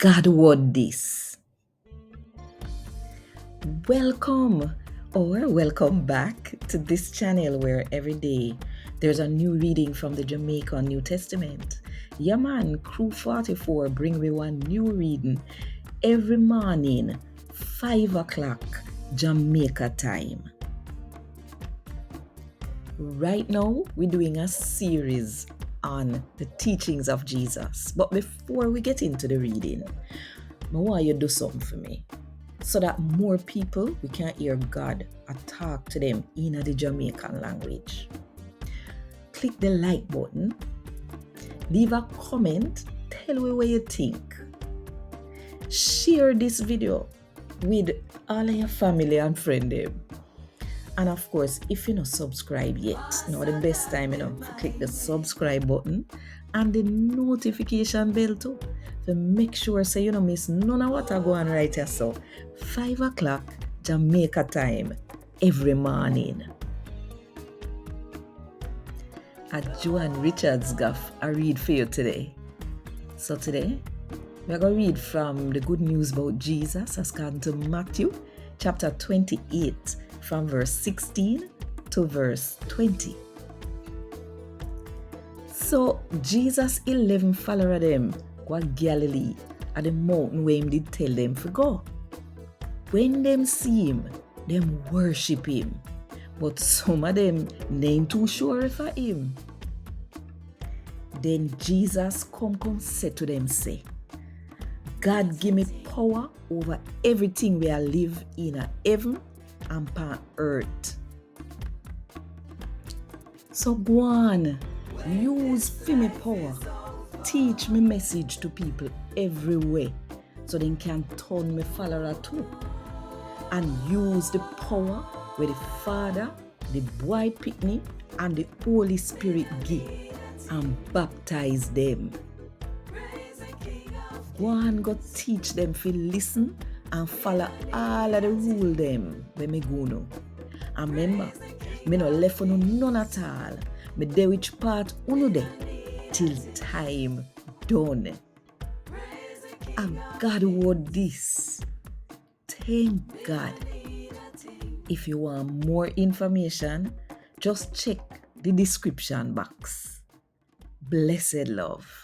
God word this. Welcome or welcome back to this channel where every day there's a new reading from the Jamaican New Testament. Yeah man, Crew 44 bring me one new reading every morning, 5 o'clock Jamaica time. Right now, we're doing a series on the teachings of Jesus. But before we get into the reading, I want you to do something for me so that more people we can hear God and talk to them in the Jamaican language. Click the like button, leave a comment, tell me what you think. Share this video with all of your family and friends. And of course, if you're not subscribed yet, now the best time, to click the subscribe button and the notification bell too. To make sure so you don't miss none of what I go on right here. So 5 o'clock Jamaica time every morning. I join Richards Goffe I read for you today. So today, we're going to read from the good news about Jesus as according to Matthew chapter 28 from verse 16 to verse 20. So Jesus 11 follower them go Galilee at the mountain where him did tell them to go. When them see him, them worship him. But some of them ain't too sure for him. Then Jesus come say to them, say, God give me power over everything where I live in a heaven and upon earth. So go on, use for me power. Teach me message to people everywhere so they can turn me follower too. And use the power where the Father, the boy picnic, and the Holy Spirit give and baptize them. Go and go teach them to listen and follow all of the rule them when me go now. And remember, me no left on none at all. Me dey which part uno dey till time done. And God word this. Thank God. If you want more information, just check the description box. Blessed love.